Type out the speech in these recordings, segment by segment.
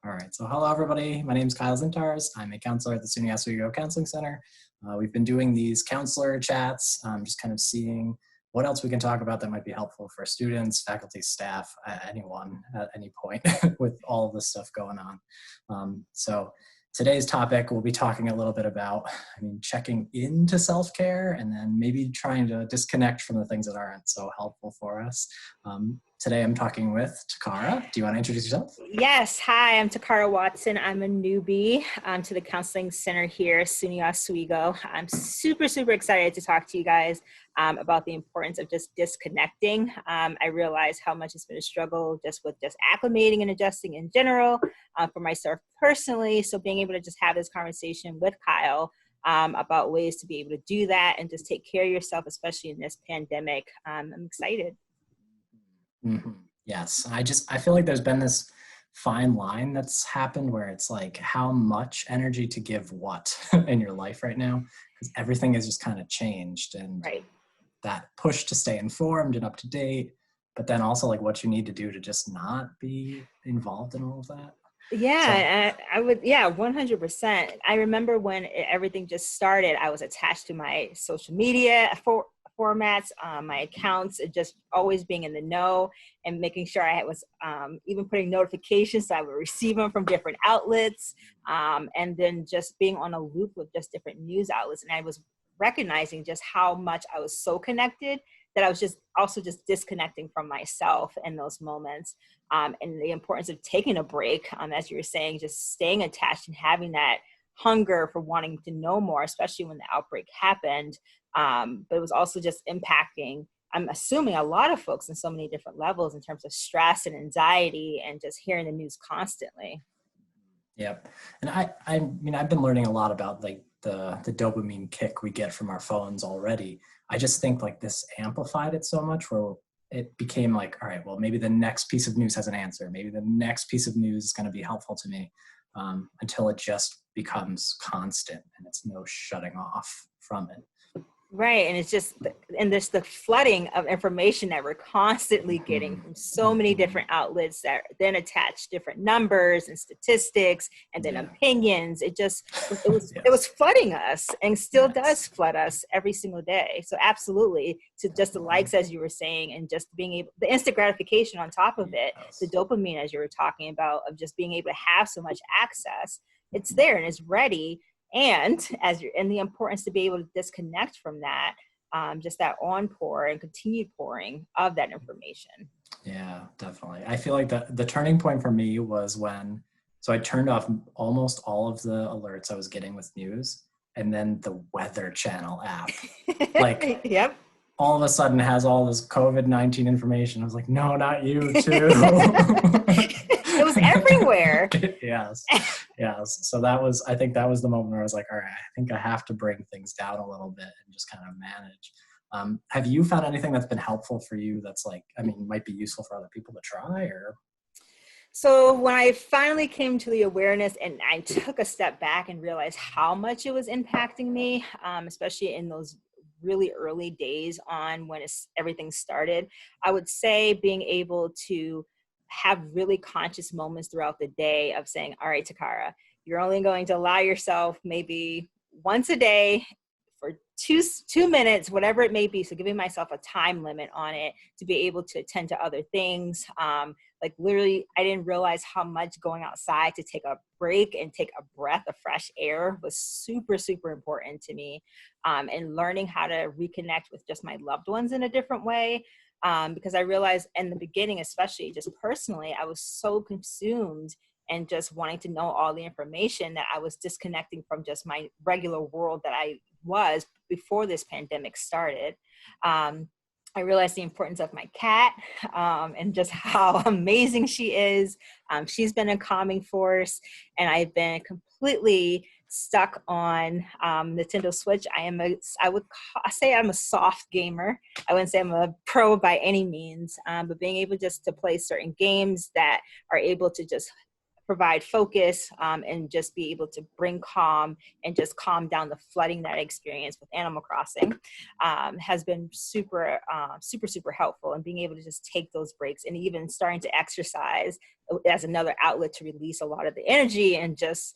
All right, so hello everybody. My name is Kyle Dzintars. I'm a counselor at the SUNY Oswego Counseling Center. We've been doing these counselor chats, just kind of seeing what else we can talk about that might be helpful for students, faculty, staff, anyone at any point with all of this stuff going on. So today's topic, we'll be talking a little bit about, checking into self-care and then maybe trying to disconnect from the things that aren't so helpful for us. Today I'm talking with Takara. Do you want to introduce yourself? Yes. Hi, I'm Takara Watson. I'm a newbie to the Counseling Center here, SUNY Oswego. I'm super excited to talk to you guys about the importance of just disconnecting. I realize how much it's been a struggle just with acclimating and adjusting in general for myself personally. So being able to just have this conversation with Kyle about ways to be able to do that and just take care of yourself, especially in this pandemic. I'm excited. Mm-hmm. Yes, I feel like there's been this fine line that's happened where it's like how much energy to give what in your life right now, because everything has just kind of changed, and that push to stay informed and up to date, but then also like what you need to do to just not be involved in all of that. Yeah, so, I would, 100%. I remember when everything just started, I was attached to my social media formats, my accounts, just always being in the know and making sure I was even putting notifications so I would receive them from different outlets, and then just being on a loop with just different news outlets. And I was recognizing just how much I was so connected that I was just disconnecting from myself in those moments, and the importance of taking a break, as you were saying, just staying attached and having that hunger for wanting to know more, especially when the outbreak happened. But it was also just impacting, I'm assuming, a lot of folks in so many different levels in terms of stress and anxiety and just hearing the news constantly. Yep. And I've been learning a lot about like the dopamine kick we get from our phones already. I just think like this amplified it so much where it became like, all right, well, maybe the next piece of news has an answer. Maybe the next piece of news is going to be helpful to me, until it just becomes constant and it's no shutting off from it. Right. And it's just, and there's the flooding of information that we're constantly getting from so many different outlets that then attach different numbers and statistics and then opinions. It was flooding us and still does flood us every single day. So absolutely, to just the likes, as you were saying, and just being able, the instant gratification on top of it, the dopamine, as you were talking about, of just being able to have so much access, it's there and it's ready. And the importance to be able to disconnect from that, just that on pour and continued pouring of that information. Yeah, definitely. I feel like the turning point for me was so I turned off almost all of the alerts I was getting with news, and then the Weather Channel app, like, yep, all of a sudden has all this COVID-19 information. I was like, no, not you too. It was everywhere. Yes. So I think that was the moment where I was like, all right, I think I have to bring things down a little bit and just kind of manage. Have you found anything that's been helpful for you that's like, might be useful for other people to try? Or? So when I finally came to the awareness and I took a step back and realized how much it was impacting me, especially in those really early days on when everything started, I would say being able to have really conscious moments throughout the day of saying, all right, Takara, you're only going to allow yourself maybe once a day for two minutes, whatever it may be. So giving myself a time limit on it to be able to attend to other things. Like literally, I didn't realize how much going outside to take a break and take a breath of fresh air was super important to me. And learning how to reconnect with just my loved ones in a different way. Because I realized in the beginning, especially just personally, I was so consumed and just wanting to know all the information that I was disconnecting from just my regular world that I was before this pandemic started. I realized the importance of my cat, and just how amazing she is. She's been a calming force, and I've been completely stuck on Nintendo Switch. I would say I'm a soft gamer. I wouldn't say I'm a pro by any means, but being able just to play certain games that are able to just provide focus and just be able to bring calm and just calm down the flooding that I experienced with Animal Crossing has been super, super helpful. And being able to just take those breaks and even starting to exercise as another outlet to release a lot of the energy and just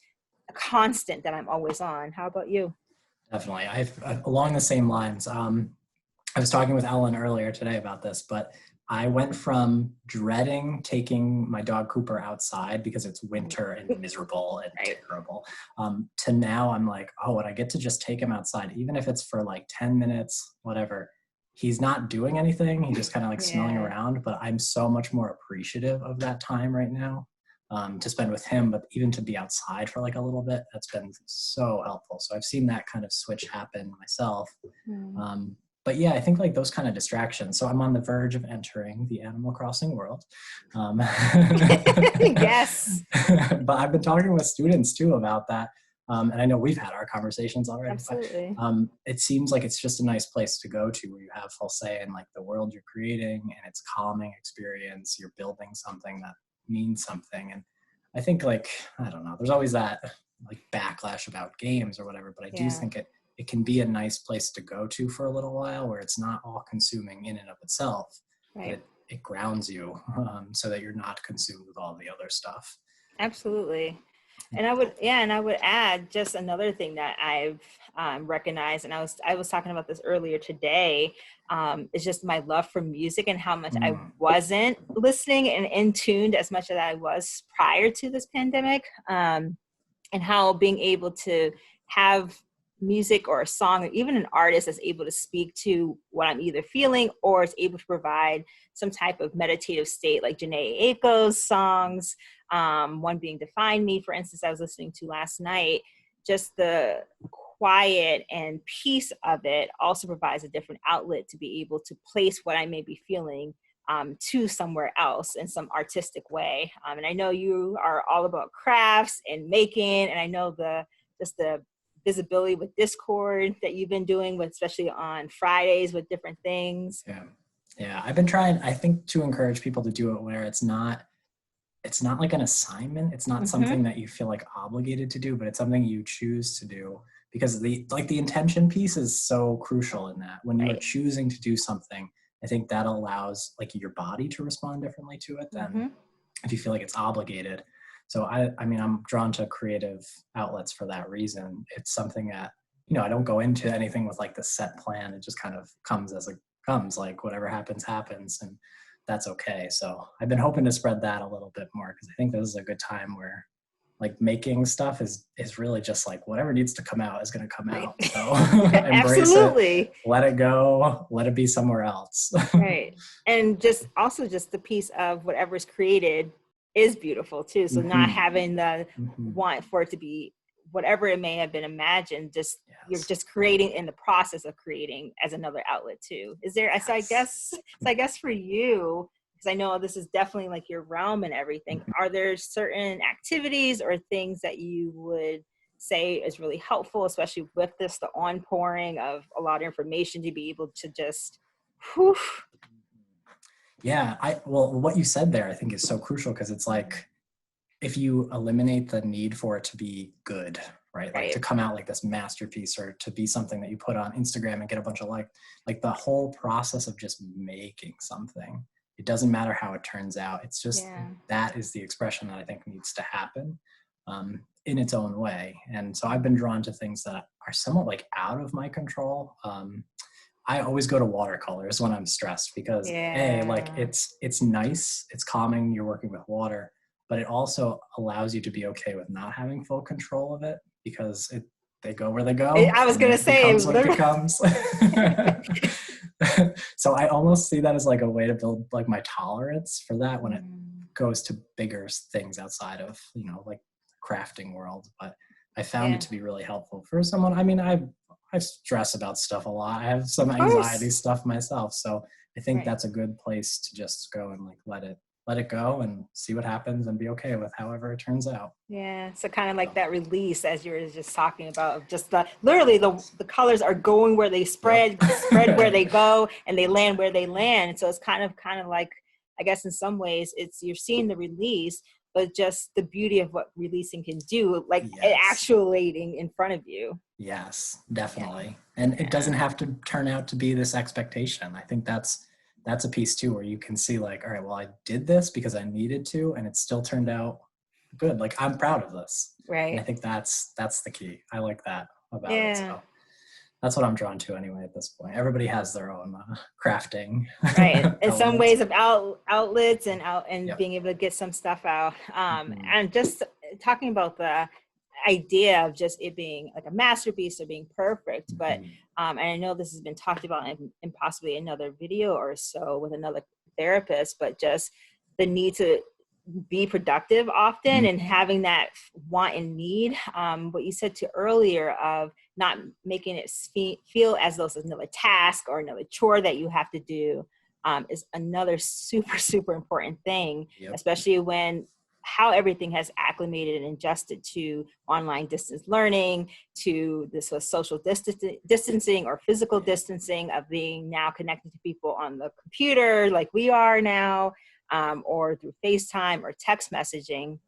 a constant that I'm always on. How about you? Definitely. Along the same lines. I was talking with Ellen earlier today about this, but I went from dreading taking my dog Cooper outside because it's winter and miserable and terrible, to now I'm like, oh, and I get to just take him outside, even if it's for like 10 minutes, whatever. He's not doing anything. He's just kind of like smelling around, but I'm so much more appreciative of that time right now to spend with him, but even to be outside for like a little bit, that's been so helpful. So I've seen that kind of switch happen myself. But yeah, I think like those kind of distractions. So I'm on the verge of entering the Animal Crossing world. Yes. But I've been talking with students too about that. And I know we've had our conversations already. Absolutely. But, it seems like it's just a nice place to go to where you have full say in like the world you're creating, and it's calming experience. You're building something that means something. And I think like, I don't know, there's always that like backlash about games or whatever, but I do think it can be a nice place to go to for a little while where it's not all consuming in and of itself. Right. It grounds you so that you're not consumed with all the other stuff. Absolutely. And I would add just another thing that I've recognized, and I was talking about this earlier today, is just my love for music and how much I wasn't listening and in tuned as much as I was prior to this pandemic, and how being able to have music or a song or even an artist that's able to speak to what I'm either feeling or is able to provide some type of meditative state, like Janae Aiko's songs, one being Define Me, for instance, I was listening to last night. Just the quiet and peace of it also provides a different outlet to be able to place what I may be feeling to somewhere else in some artistic way. And I know you are all about crafts and making, and I know the visibility with Discord that you've been doing with, especially on Fridays with different things. Yeah. I've been trying, I think, to encourage people to do it where it's not like an assignment. It's not something that you feel like obligated to do, but it's something you choose to do, because the intention piece is so crucial in that. When you're choosing to do something, I think that allows like your body to respond differently to it than if you feel like it's obligated. So I mean, I'm drawn to creative outlets for that reason. It's something that, I don't go into anything with like the set plan. It just kind of comes as it comes, like whatever happens, and that's okay. So I've been hoping to spread that a little bit more, because I think this is a good time where like making stuff is really just like whatever needs to come out is going to come out. So embrace it, let it go, let it be somewhere else. Right. And just the piece of whatever's created is beautiful too. So not having the want for it to be whatever it may have been imagined, you're just creating in the process of creating as another outlet too. Is there, so I guess for you, because I know this is definitely like your realm and everything, are there certain activities or things that you would say is really helpful, especially with the onpouring of a lot of information, to be able to just, whew. Yeah, well, what you said there, I think, is so crucial, because it's like, if you eliminate the need for it to be good, right? Like to come out like this masterpiece, or to be something that you put on Instagram and get a bunch of like the whole process of just making something, it doesn't matter how it turns out. It's just, that is the expression that I think needs to happen in its own way. And so I've been drawn to things that are somewhat like out of my control. I always go to watercolors when I'm stressed, because like it's nice, it's calming, you're working with water, but it also allows you to be okay with not having full control of it, because they go where they go. I was going to say, what it becomes. So I almost see that as like a way to build like my tolerance for that when it goes to bigger things outside of, like crafting world. But I found it to be really helpful for someone. I mean, I stress about stuff a lot. I have some anxiety stuff myself. So I think that's a good place to just go and like let it go and see what happens and be okay with however it turns out. Yeah. So kind of like that release, as you were just talking about, of just literally the colors are going where they spread where they go, and they land where they land. So it's kind of like, I guess in some ways you're seeing the release, but just the beauty of what releasing can do, like it Yes. actuating in front of you. Yes, Yeah. definitely. And it Yeah. doesn't have to turn out to be this expectation. I think that's a piece too, where you can see like, all right, well, I did this because I needed to, and it still turned out good. Like I'm proud of this. And I Right. think that's the key. I like that about it. Yeah. So that's what I'm drawn to anyway at this point. Everybody has their own crafting Right. In some elements. ways of outlets and Yep. being able to get some stuff out. Mhm. And just talking about the idea of just it being like a masterpiece or being perfect. But Mhm. and I know this has been talked about in possibly another video or so with another therapist, but just the need to be productive often Mhm. and having that want and need. What you said to earlier of not making it feel as though it's another task or another chore that you have to do is another super, super important thing, Yep. especially when how everything has acclimated and adjusted to online distance learning, to this social distancing or physical distancing of being now connected to people on the computer like we are now, or through FaceTime or text messaging,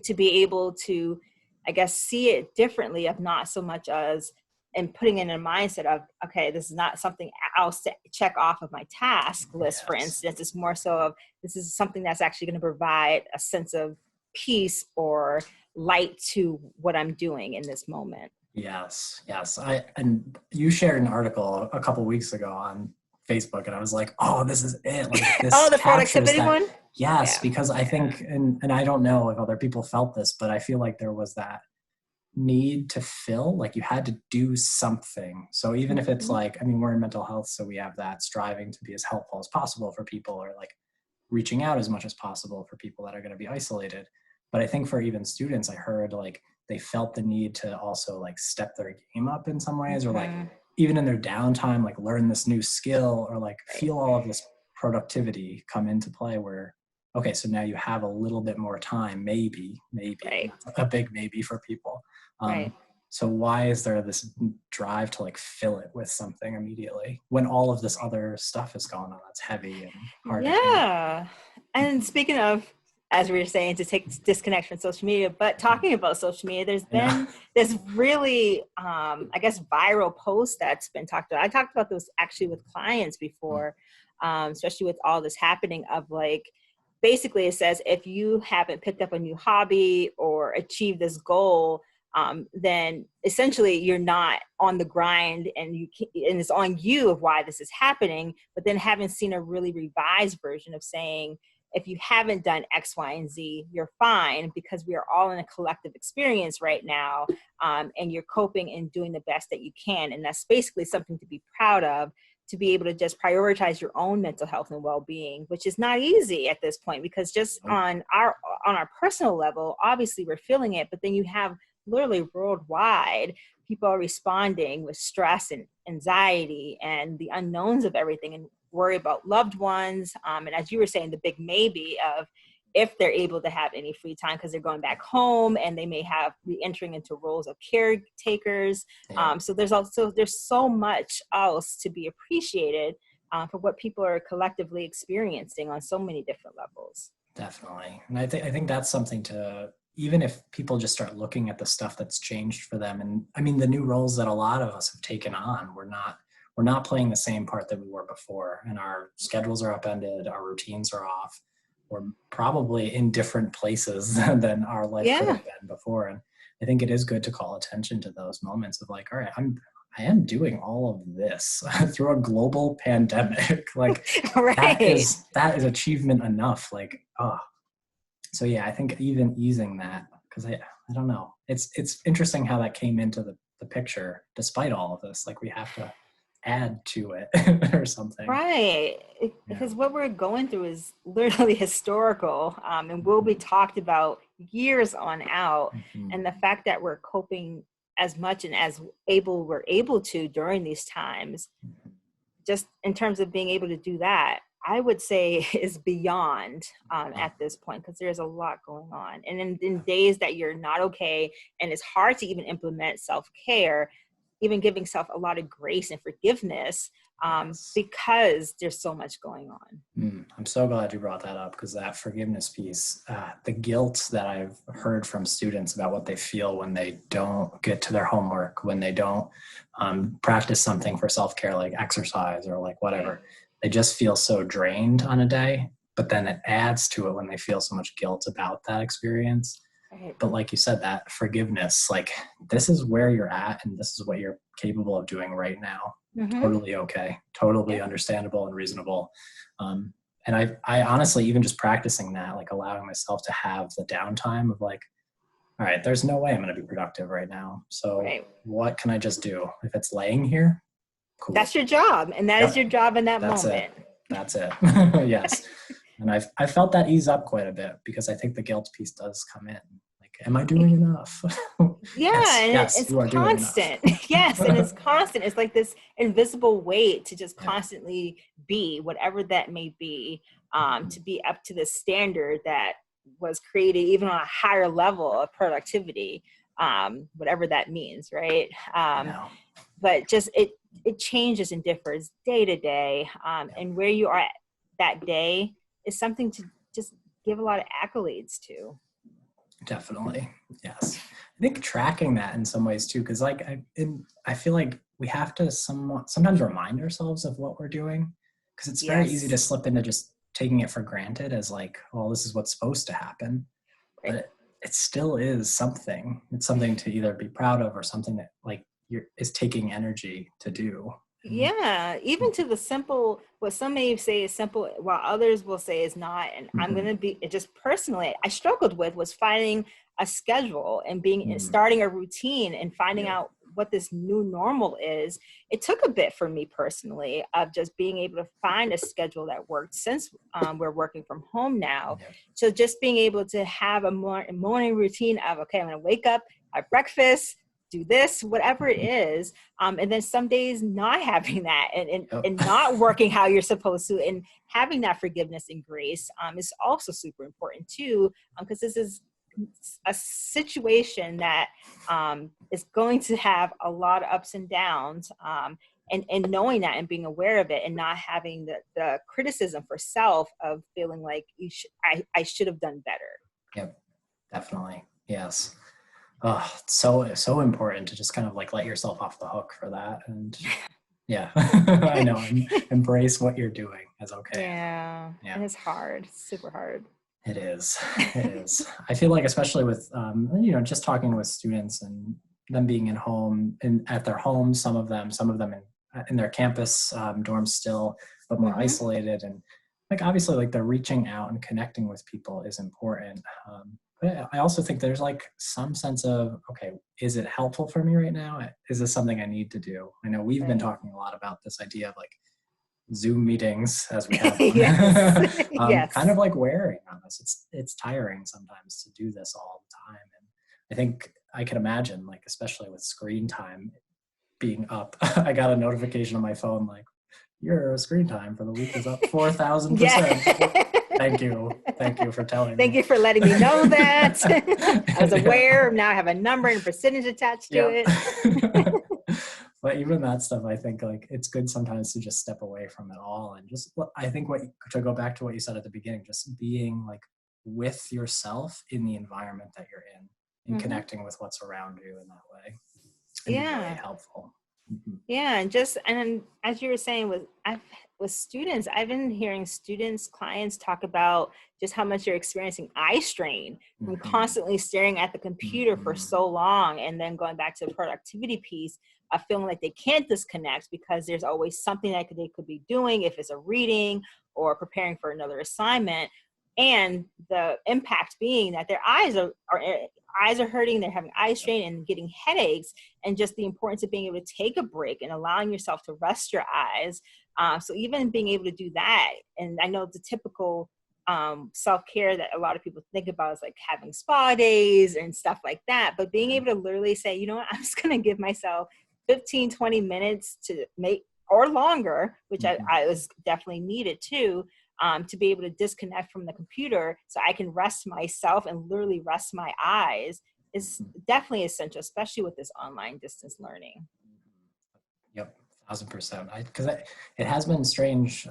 to be able to, I guess, see it differently, of not so much as and putting in a mindset of, okay, this is not something else to check off of my task list, for Yes. instance. It's more so of this is something that's actually going to provide a sense of peace or light to what I'm doing in this moment. Yes, yes. And you shared an article a couple weeks ago on Facebook, and I was like, "Oh, this is it! Like Oh, this the captures productivity that." one? Yes, Yeah. because I Yeah. think, and I don't know if other people felt this, but I feel like there was that need to fill, like you had to do something. So even if it's Mhm. like, I mean, we're in mental health, so we have that striving to be as helpful as possible for people, or like reaching out as much as possible for people that are going to be isolated. But I think for even students, I heard like they felt the need to also like step their game up in some ways, or like Mhm. even in their downtime, like learn this new skill, or like Right. feel all of this productivity come into play where, okay, so now you have a little bit more time, maybe, and Right. that's a big maybe for people. Right. So why is there this drive to like fill it with something immediately when all of this other stuff is going on that's heavy and hard to handle? Yeah. And speaking of, as we were saying, to take disconnect from social media, but talking about social media, there's Yeah. been this really, I guess, viral post that's been talked about. I talked about this actually with clients before, especially with all this happening of like, basically it says, if you haven't picked up a new hobby or achieved this goal, then essentially you're not on the grind, and and it's on you of why this is happening. But then haven't seen a really revised version of saying, if you haven't done X, Y, and Z, you're fine, because we are all in a collective experience right now, and you're coping and doing the best that you can. And that's basically something to be proud of, to be able to just prioritize your own mental health and well-being, which is not easy at this point, because just Nope. on our personal level, obviously we're feeling it, but then you have literally worldwide, people are responding with stress and anxiety and the unknowns of everything, and worry about loved ones. And as you were saying, the big maybe of if they're able to have any free time, because they're going back home and they may have be entering into roles of caretakers. Yeah. So there's so much else to be appreciated for what people are collectively experiencing on so many different levels. Definitely. And I think that's something to, even if people just start looking at the stuff that's changed for them. And I mean, the new roles that a lot of us have taken on, we're not playing the same part that we were before. And our schedules are upended, our routines are off. We're probably in different places than our life could Yeah. have been before. And I think it is good to call attention to those moments of like, all right, I am doing all of this through a global pandemic. Like that Right. is that is achievement enough. Like, oh, so yeah, I think even easing that, because I don't know, it's interesting how that came into the picture despite all of this. Like we have to add to it or something. Right. Yeah. Because what we're going through is literally historical, and will be talked about years on out. Mhm. And the fact that we're coping as much and as we're able to during these times, just in terms of being able to do that, I would say is beyond Oh, at this point, because there's a lot going on. And in days that you're not okay, and it's hard to even implement self-care, even giving self a lot of grace and forgiveness, Yes. because there's so much going on. I'm so glad you brought that up, because that forgiveness piece, the guilt that I've heard from students about what they feel when they don't get to their homework, when they don't practice something for self-care like exercise or like whatever, they just feel so drained on a day, but then it adds to it when they feel so much guilt about that experience. Right. But like you said, that forgiveness, like this is where you're at and this is what you're capable of doing right now. Totally okay, totally understandable and reasonable. And I honestly, even just practicing that, like allowing myself to have the downtime of like, all right, there's no way I'm going to be productive right now. So what can I just do? If it's laying here, cool. That's your job. And that is your job in that moment. That's it. Yes. And I've felt that ease up quite a bit, because I think the guilt piece does come in. Like, am I doing enough? Yes, it's you are constant. Yes, and it's constant. It's like this invisible weight to just constantly be, whatever that may be, to be up to the standard that was created even on a higher level of productivity, whatever that means, right? But just it changes and differs day to day, and where you are at that day is something to just give a lot of accolades to. Definitely. Yes. I think tracking that in some ways too, because like I feel like we have to sometimes remind ourselves of what we're doing, because it's very easy to slip into just taking it for granted as like, well, this is what's supposed to happen. But it still is something. It's something to either be proud of or something that like is taking energy to do. Yeah, even to the simple, what some may say is simple, while others will say is not. And I'm going to be, it just personally, I struggled with was finding a schedule and starting a routine and finding out what this new normal is. It took a bit for me personally of just being able to find a schedule that worked, since we're working from home now. So just being able to have a morning routine of, okay, I'm going to wake up, have breakfast, do this, whatever it is. And then some days not having that and not working how you're supposed to, and having that forgiveness and grace is also super important too, because this is a situation that is going to have a lot of ups and downs, and knowing that and being aware of it and not having the criticism for self of feeling like I should have done better. Yep, definitely. Yes. Oh, so important to just kind of like let yourself off the hook for that. And I know, embrace what you're doing as okay. And it's hard. It's super hard. It is. I feel like, especially with just talking with students and them being in home and at their homes, some of them in their campus dorms still, but more isolated, and like obviously like the reaching out and connecting with people is important. But I also think there's like some sense of, okay, is it helpful for me right now? Is this something I need to do? I know we've been talking a lot about this idea of like Zoom meetings, as we have kind of like wearing on us. It's tiring sometimes to do this all the time. And I think I can imagine, like, especially with screen time being up, I got a notification on my phone like, your screen time for the week is up 4,000%. Thank you for telling me. Thank you for letting me know that. I was aware. Now I have a number and percentage attached to it. But even that stuff, I think like it's good sometimes to just step away from it all, and just, I think to go back to what you said at the beginning, just being like with yourself in the environment that you're in and connecting with what's around you in that way. It's going to be really helpful. Yeah, and as you were saying, with students, I've been hearing clients talk about just how much you're experiencing eye strain from constantly staring at the computer for so long, and then going back to the productivity piece of feeling like they can't disconnect because there's always something that they could be doing, if it's a reading or preparing for another assignment, and the impact being that their eyes are hurting, they're having eye strain and getting headaches, and just the importance of being able to take a break and allowing yourself to rest your eyes. So even being able to do that, and I know the typical self-care that a lot of people think about is like having spa days and stuff like that, but being able to literally say, you know what, I'm just going to give myself 15-20 minutes to make, or longer, which I was definitely needed too, to be able to disconnect from the computer so I can rest myself and literally rest my eyes is definitely essential, especially with this online distance learning. Yep, 1,000%. Because it has been strange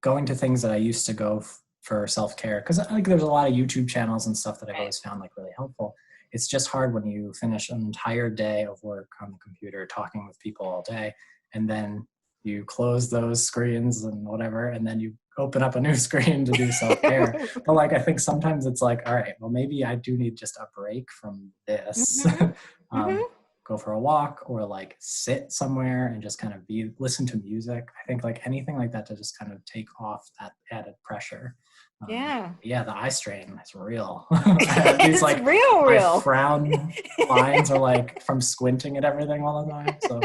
going to things that I used to go for self-care. Because like there's a lot of YouTube channels and stuff that I've always found like really helpful. It's just hard when you finish an entire day of work on the computer, talking with people all day, and then you close those screens and whatever, and then you open up a new screen to do self-care. But like, I think sometimes it's like, all right, well, maybe I do need just a break from this. Mm-hmm. Go for a walk or like sit somewhere and just kind of listen to music. I think like anything like that to just kind of take off that added pressure. Yeah. Yeah, the eye strain is real. It's like real. my frown lines are like from squinting at everything all the time. So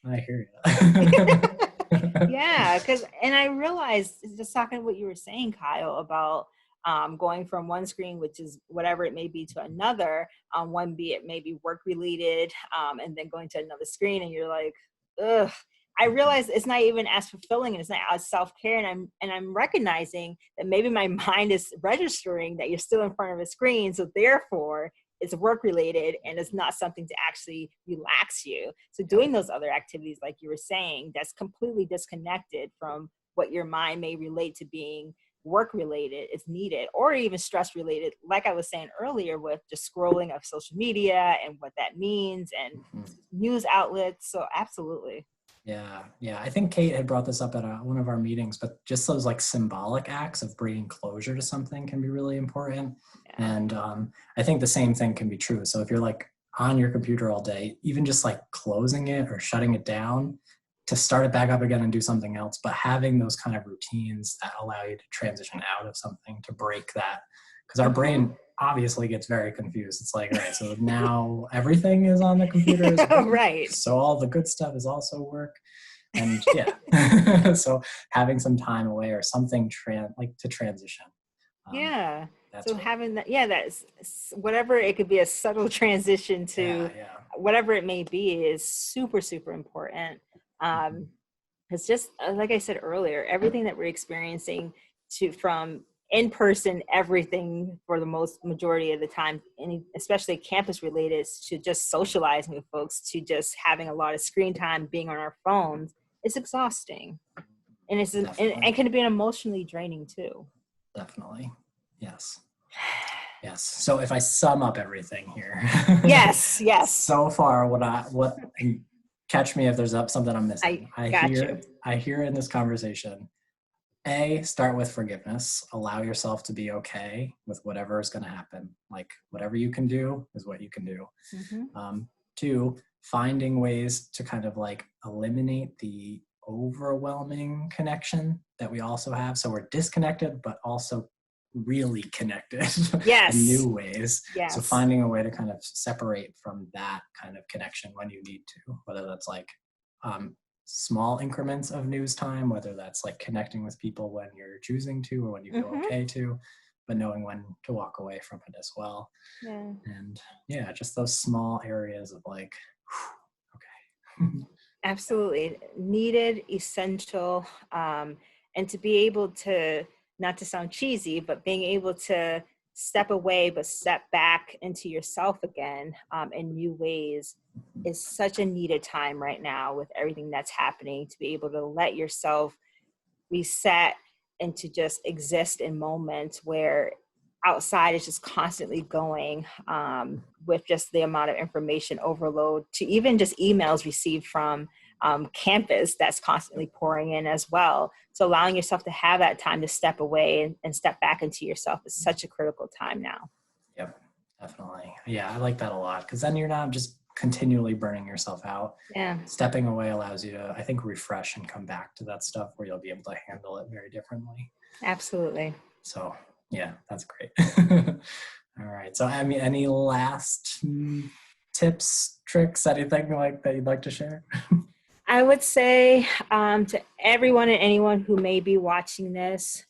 I hear you. Yeah, and I realized just talking what you were saying, Kyle, about going from one screen, which is whatever it may be, to another, one be it maybe work related, and then going to another screen, and you're like, ugh. I realize it's not even as fulfilling, and it's not as self-care, and I'm recognizing that maybe my mind is registering that you're still in front of a screen, so therefore it's work related and it's not something to actually relax you. So doing those other activities, like you were saying, that's completely disconnected from what your mind may relate to being work related is needed, or even stress related, like I was saying earlier, with just scrolling of social media and what that means and news outlets. So absolutely. Yeah. I think Kate had brought this up at one of our meetings, but just those like symbolic acts of bringing closure to something can be really important. Yeah. And I think the same thing can be true. So if you're like on your computer all day, even just like closing it or shutting it down to start it back up again and do something else, but having those kind of routines that allow you to transition out of something to break that. Because our brain obviously gets very confused. It's like, all right, so now everything is on the computer as well. Right. So all the good stuff is also work. And yeah, so having some time away or something to transition. Yeah. So What, having that, that's whatever, it could be a subtle transition to whatever it may be, is super, super important. It's just like I said earlier, everything that we're experiencing from in person, everything for the majority of the time, and especially campus related, to just socializing with folks, to just having a lot of screen time, being on our phones, it's exhausting, and and can be emotionally draining too. Definitely. Yes. So if I sum up everything here. Yes. So far, and catch me if there's something I'm missing. I hear in this conversation, start with forgiveness. Allow yourself to be okay with whatever is going to happen. Like whatever you can do is what you can do. 2, finding ways to kind of like eliminate the overwhelming connection that we also have. So we're disconnected, but also really connected in new ways. So finding a way to kind of separate from that kind of connection when you need to, whether that's like small increments of news time, whether that's like connecting with people when you're choosing to or when you feel okay to, but knowing when to walk away from it as well. And just those small areas of like, okay. Absolutely needed, essential, and to be able to, not to sound cheesy, but being able to step away but step back into yourself again in new ways is such a needed time right now with everything that's happening, to be able to let yourself reset and to just exist in moments where outside is just constantly going with just the amount of information overload, to even just emails received from campus that's constantly pouring in as well. So allowing yourself to have that time to step away and step back into yourself is such a critical time now. Yep, definitely. Yeah, I like that a lot, because then you're not just continually burning yourself out. Stepping away allows you to, I think, refresh and come back to that stuff where you'll be able to handle it very differently. Absolutely. So yeah, that's great. All right. So I mean, any last tips, tricks, anything like that you'd like to share? I would say to everyone and anyone who may be watching this,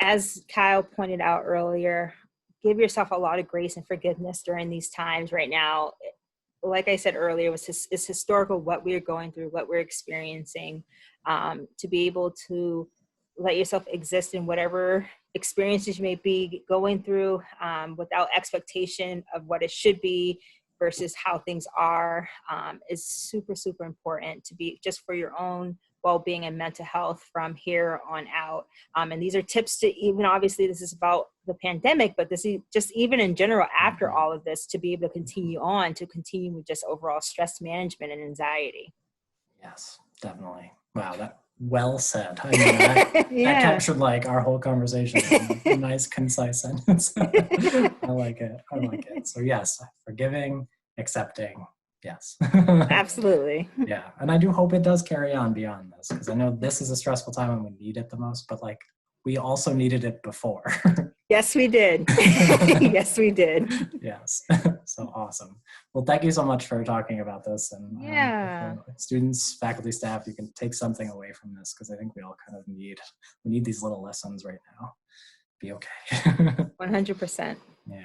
as Kyle pointed out earlier, give yourself a lot of grace and forgiveness during these times right now. Like I said earlier, it's historical what we're going through, what we're experiencing, to be able to let yourself exist in whatever experiences you may be going through without expectation of what it should be. versus how things are is super, super important to be just for your own well-being and mental health from here on out. And these are tips to, even obviously this is about the pandemic, but this is just even in general after all of this, to be able to continue with just overall stress management and anxiety. Yes, definitely. Wow, that well said. I mean, that captured like our whole conversation in a nice, concise sentence. I like it. I like it. So yes, forgiving, accepting. Yes. Absolutely. Yeah. And I do hope it does carry on beyond this, because I know this is a stressful time and we need it the most, but like we also needed it before. Yes, we did. Yes, we did. Yes. So awesome. Well, thank you so much for talking about this. And students, faculty, staff, you can take something away from this, because I think we all kind of need these little lessons right now. Be okay. 100%.